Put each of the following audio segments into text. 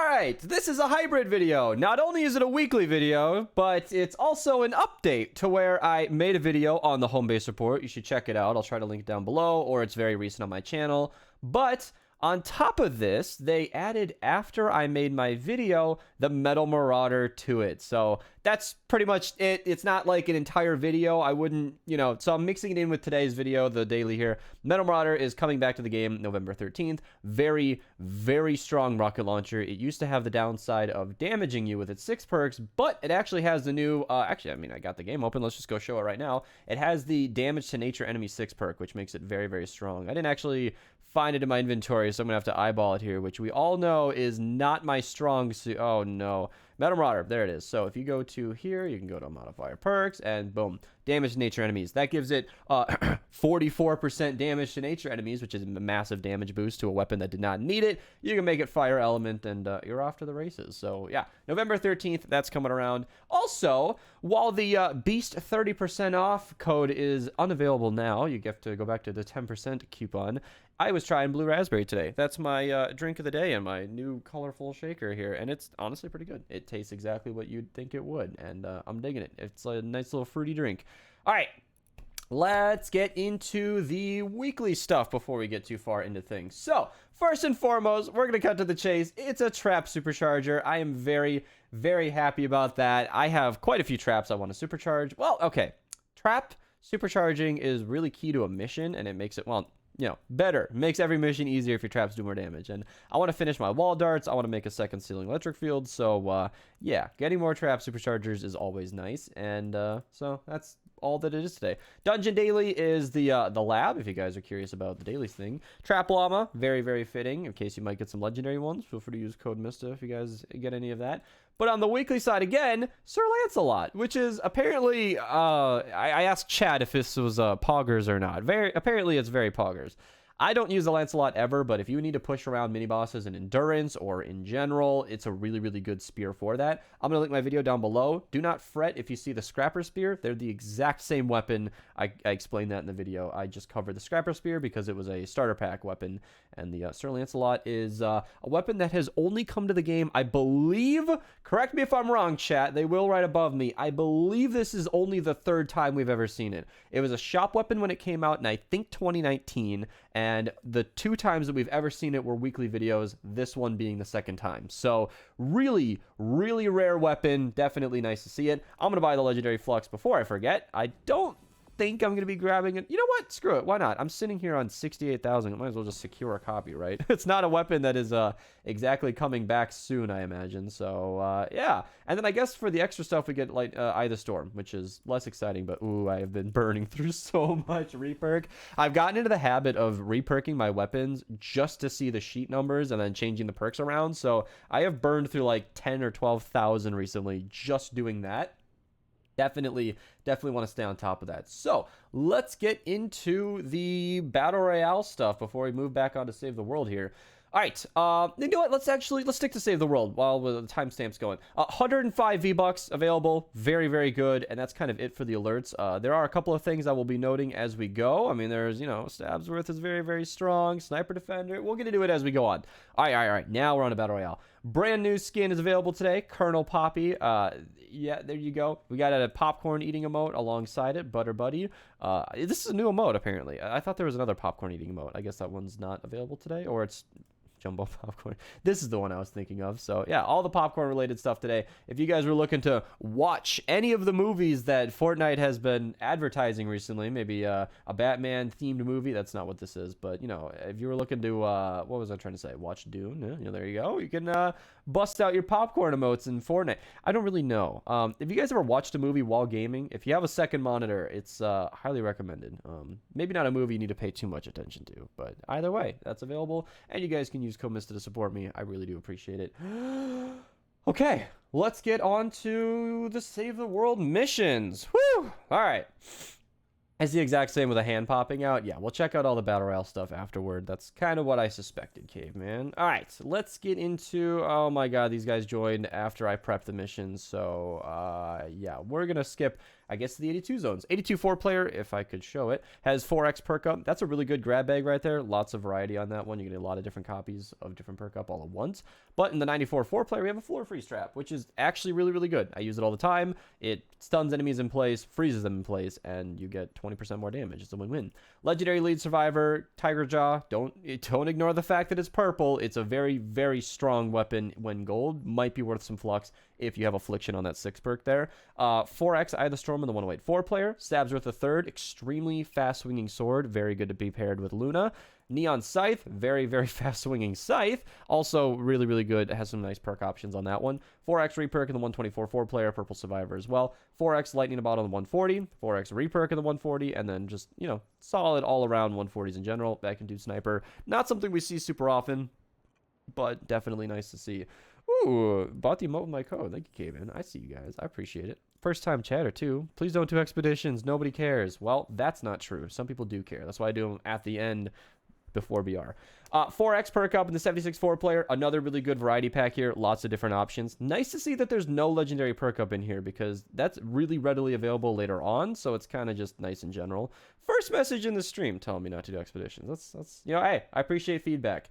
Alright, this is a hybrid video. Not only is it a weekly video, but it's also an update to where I made a video on the home base report. You should check it out. I'll try to link it down below, or it's very recent on my channel. But on top of this, they added, after I made my video, the Metal Marauder to it. So that's pretty much it. It's not like an entire video. I wouldn't, so I'm mixing it in with today's video, the daily here. Metal Marauder is coming back to the game November 13th. Very, very strong rocket launcher. It used to have the downside of damaging you with its 6 perks, but it actually has the new, I got the game open. Let's just go show it right now. It has the damage to nature enemy 6 perk, which makes it very, very strong. I didn't actually find it in my inventory, so I'm gonna have to eyeball it here, which we all know is not my strong suit. Oh no. Metal Marauder, there it is. So if you go to here, you can go to modifier perks, and boom, damage to nature enemies. That gives it 44% damage to nature enemies, which is a massive damage boost to a weapon that did not need it. You can make it fire element, and you're off to the races. So yeah, November 13th, that's coming around. Also, while the Beast 30% off code is unavailable now, you have to go back to the 10% coupon. I was trying Blue Raspberry today. That's my drink of the day and my new colorful shaker here, and it's honestly pretty good. It tastes exactly what you'd think it would, and I'm digging it. It's a nice little fruity drink. All right, let's get into the weekly stuff before we get too far into things. So, first and foremost, we're going to cut to the chase. It's a trap supercharger. I am very, very happy about that. I have quite a few traps I want to supercharge. Well, okay, trap supercharging is really key to a mission, and it makes it, well, better. Makes every mission easier if your traps do more damage. And I want to finish my wall darts. I want to make a second ceiling electric field. So, yeah, getting more trap superchargers is always nice. And so that's all that it is today. Dungeon Daily is the lab, if you guys are curious about the dailies thing. Trap Llama, very, very fitting. In case you might get some legendary ones, feel free to use code Mista if you guys get any of that. But on the weekly side, again, Sir Lancelot, which is apparently, I asked Chad if this was poggers or not. Apparently, it's very poggers. I don't use the Lancelot ever, but if you need to push around mini-bosses in endurance or in general, it's a really, really good spear for that. I'm going to link my video down below. Do not fret if you see the Scrapper Spear. They're the exact same weapon. I explained that in the video. I just covered the Scrapper Spear because it was a starter pack weapon, and the Sir Lancelot is a weapon that has only come to the game, I believe, correct me if I'm wrong, chat, they will right above me, I believe this is only the 3rd time we've ever seen it. It was a shop weapon when it came out in, I think, 2019, and the 2 times that we've ever seen it were weekly videos, this one being the 2nd time. So really, really rare weapon. Definitely nice to see it. I'm going to buy the Legendary Flux before I forget. I don't think I'm going to be grabbing it. You know what? Screw it. Why not? I'm sitting here on 68,000. I might as well just secure a copy, right? It's not a weapon that is exactly coming back soon, I imagine. So, yeah. And then I guess for the extra stuff, we get like Eye the Storm, which is less exciting. But, ooh, I have been burning through so much reperk. I've gotten into the habit of reperking my weapons just to see the sheet numbers and then changing the perks around. So I have burned through like 10 or 12,000 recently just doing that. Definitely want to stay on top of that. So let's get into the Battle Royale stuff before we move back on to Save the World here. All right, you know what? Let's stick to Save the World while the timestamp's going. 105 V-Bucks available, very, very good, and that's kind of it for the alerts. There are a couple of things I will be noting as we go. I mean, there's, Stabsworth is very, very strong. Sniper Defender, we'll get into it as we go on. All right, now we're on to Battle Royale. Brand new skin is available today, Colonel Poppy. Yeah, there you go. We got a popcorn eating emote alongside it, Butter Buddy. This is a new emote, apparently. I thought there was another popcorn eating emote. I guess that one's not available today, or it's Jumbo Popcorn. This is the one I was thinking of. So yeah, all the popcorn related stuff today. If you guys were looking to watch any of the movies that Fortnite has been advertising recently, maybe a Batman themed movie, that's not what this is, but if you were looking to what was I trying to say, watch Dune, there you go. You can bust out your popcorn emotes in Fortnite. I don't really know. If you guys ever watched a movie while gaming, if you have a second monitor, it's highly recommended. Maybe not a movie you need to pay too much attention to, but either way, that's available, and you guys can use code Mista to support me. I really do appreciate it. Okay, let's get on to the Save the World missions. Woo! All right. It's the exact same with a hand popping out. Yeah, we'll check out all the Battle Royale stuff afterward. That's kind of what I suspected, Caveman. All right, let's get into... Oh, my God, these guys joined after I prepped the missions. So, yeah, we're going to skip I guess the 82 zones. 82 4-player, if I could show it, has 4x perk up. That's a really good grab bag right there. Lots of variety on that one. You get a lot of different copies of different perk up all at once. But in the 94 4-player, we have a floor freeze trap, which is actually really, really good. I use it all the time. It stuns enemies in place, freezes them in place, and you get 20% more damage. It's a win-win. Legendary lead survivor, Tiger Jaw. Don't ignore the fact that it's purple. It's a very, very strong weapon when gold. Might be worth some flux if you have Affliction on that 6 perk there. 4x Eye of the Storm in the 108 4-player. Stabs worth a third. Extremely fast swinging sword. Very good to be paired with Luna. Neon Scythe, very, very fast swinging Scythe. Also really, really good. It has some nice perk options on that one. 4x reperk in the 124 4-player, Purple Survivor as well. 4x Lightning About on the 140. 4x reperk in the 140. And then just, you know, solid all around 140s in general. Back and do Sniper. Not something we see super often, but definitely nice to see. Ooh, bought the emote with my code. Thank you, Caven. I see you guys. I appreciate it. First time chatter, too. Please don't do expeditions. Nobody cares. Well, that's not true. Some people do care. That's why I do them at the end before BR. 4x perk up in the 76 4-player. Another really good variety pack here. Lots of different options. Nice to see that there's no legendary perk up in here because that's really readily available later on. So it's kind of just nice in general. First message in the stream telling me not to do expeditions. That's you know, hey, I appreciate feedback.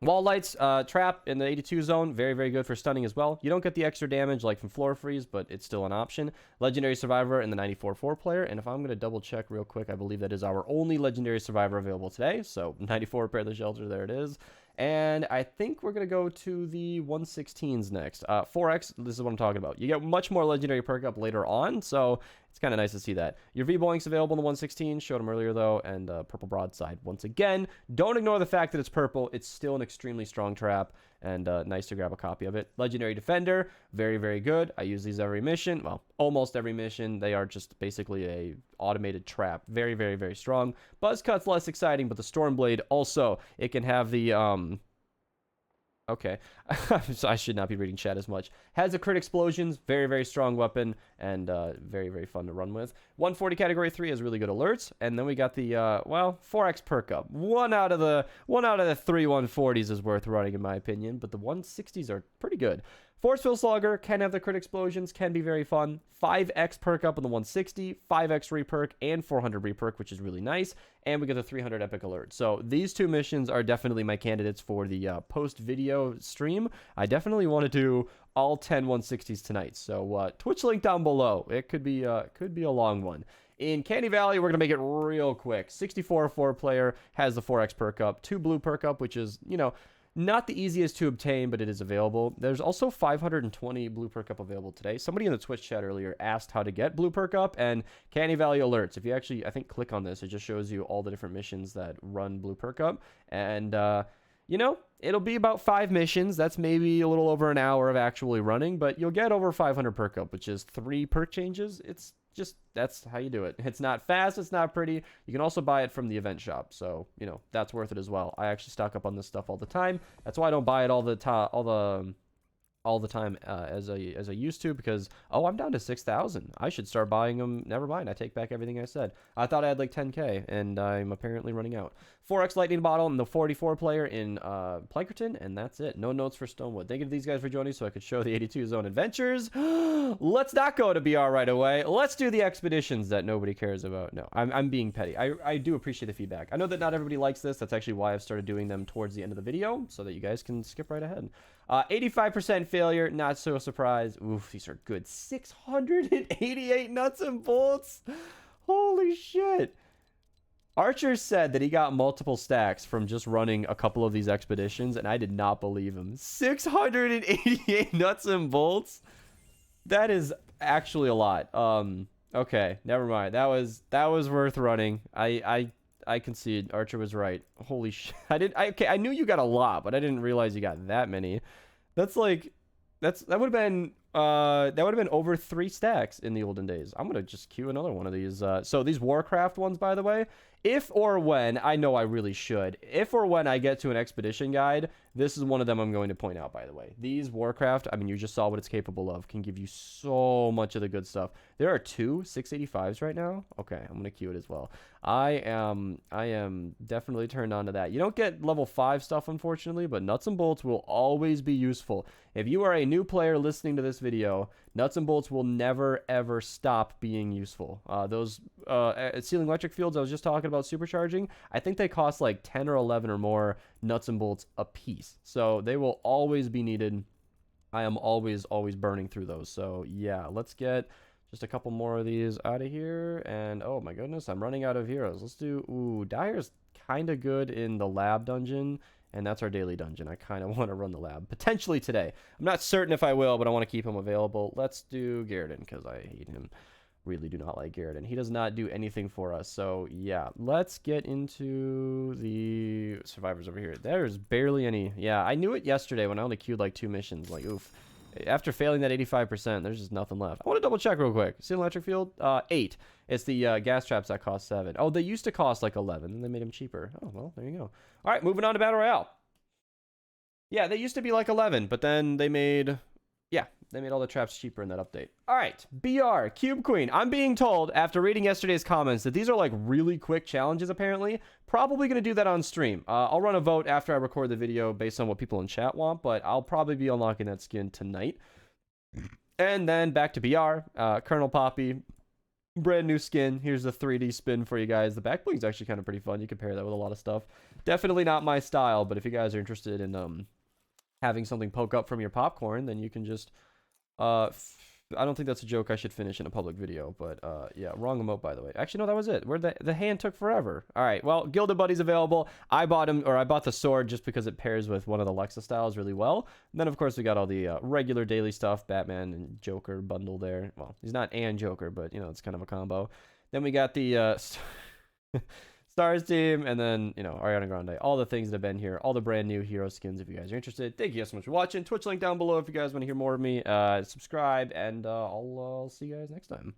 Wall lights, trap in the 82 zone, very, very good for stunning as well. You don't get the extra damage like from floor freeze, but it's still an option. Legendary survivor in the 94 4-player, and if I'm going to double check real quick, I believe that is our only legendary survivor available today. So 94 pair the shelter, there it is. And I think we're going to go to the 116s next. 4x, this is what I'm talking about. You get much more legendary perk up later on, so it's kind of nice to see that. Your V-Boink's available in the 116, showed them earlier though, and Purple Broadside. Once again, don't ignore the fact that it's purple. It's still an extremely strong trap, and nice to grab a copy of it. Legendary Defender, very, very good. I use these every mission. Well, almost every mission. They are just basically a automated trap. Very, very, very strong. Buzzcut's less exciting, but the Stormblade also, it can have the, okay, so I should not be reading chat as much. Has the crit explosions, very, very strong weapon, and very, very fun to run with. 140 category 3 has really good alerts, and then we got the, well, 4x perk up. One out of the 3 140s is worth running in my opinion, but the 160s are pretty good. Forceful Slugger can have the crit explosions, can be very fun. 5x perk up on the 160, 5x reperk, and 400 reperk, which is really nice. And we get the 300 epic alert. So these two missions are definitely my candidates for the post-video stream. I definitely want to do all 10 160s tonight. So Twitch link down below. It could be a long one. In Candy Valley, we're going to make it real quick. 64 4-player has the 4x perk up, 2 blue perk up, which is, you know, not the easiest to obtain, but it is available. There's also 520 blue perk up available today. Somebody in the Twitch chat earlier asked how to get blue perk up and Candy Valley alerts. If you actually, I think, click on this, it just shows you all the different missions that run blue perk up. And, you know, it'll be about 5 missions. That's maybe a little over an hour of actually running, but you'll get over 500 perk up, which is 3 perk changes. It's just, that's how you do it. It's not fast, it's not pretty. You can also buy it from the event shop, so, you know, that's worth it as well. I actually stock up on this stuff all the time. That's why I don't buy it all the time as I used to, because I'm down to 6,000. I should start buying them. Never mind, I take back everything I said. I thought I had like 10k, and I'm apparently running out. 4x lightning bottle and the 44 player in Plankerton, and that's it. No notes for Stonewood. Thank you to these guys for joining so I could show the 82 zone adventures. Let's not go to BR right away. Let's do the expeditions that nobody cares about. No, I'm being petty. I do appreciate the feedback. I know that not everybody likes this. That's actually why I've started doing them towards the end of the video, so that you guys can skip right ahead. 85% failure, not so surprised. Oof, these are good. 688 nuts and bolts. Holy shit. Archer said that he got multiple stacks from just running a couple of these expeditions, and I did not believe him. 688 nuts and bolts? That is actually a lot. Okay, never mind. That was worth running. I concede. Archer was right. Holy shit. I knew you got a lot, but I didn't realize you got that many. That would have been over 3 stacks in the olden days. I'm gonna just queue another one of these. So these Warcraft ones, by the way, if or when, I know I really should, if or when I get to an expedition guide, this is one of them I'm going to point out, by the way. These Warcraft, I mean, you just saw what it's capable of, can give you so much of the good stuff. There are 2 685s right now. Okay, I'm going to queue it as well. I am definitely turned on to that. You don't get level 5 stuff, unfortunately, but nuts and bolts will always be useful. If you are a new player listening to this video, nuts and bolts will never, ever stop being useful. Those ceiling electric fields I was just talking about supercharging, I think they cost like 10 or 11 or more nuts and bolts a piece. So they will always be needed. I am always burning through those. So yeah, let's get just a couple more of these out of here. And oh my goodness, I'm running out of heroes. Let's do, ooh, Dyer's kind of good in the lab dungeon. And that's our daily dungeon. I kind of want to run the lab. Potentially today. I'm not certain if I will, but I want to keep him available. Let's do Garrison, because I hate him. Really do not like Garrison. He does not do anything for us. So, yeah. Let's get into the survivors over here. There's barely any. Yeah, I knew it yesterday when I only queued like 2 missions. Like, oof. After failing that 85%, there's just nothing left. I want to double check real quick. See electric field? 8. It's the gas traps that cost 7. Oh, they used to cost like 11, and they made them cheaper. Oh, well, there you go. All right, moving on to Battle Royale. Yeah, they used to be like 11, but then they made... Yeah, they made all the traps cheaper in that update. All right, BR, Cube Queen. I'm being told, after reading yesterday's comments, that these are like really quick challenges, apparently. Probably going to do that on stream. I'll run a vote after I record the video based on what people in chat want, but I'll probably be unlocking that skin tonight. And then back to BR, Colonel Poppy. Brand new skin. Here's the 3D spin for you guys. The back bling is actually kind of pretty fun. You can pair that with a lot of stuff. Definitely not my style, but if you guys are interested in having something poke up from your popcorn, then you can just I don't think that's a joke I should finish in a public video, but yeah, wrong emote, by the way. Actually, no, that was it. Where the hand took forever. All right, well, Gilded Buddy's available. I bought the sword just because it pairs with one of the Lexa styles really well. And then, of course, we got all the regular daily stuff, Batman and Joker bundle there. Well, he's not and Joker, but, you know, it's kind of a combo. Then we got the Stars team, and then, you know, Ariana Grande. All the things that have been here. All the brand new hero skins if you guys are interested. Thank you guys so much for watching. Twitch link down below if you guys want to hear more of me. Subscribe, and I'll see you guys next time.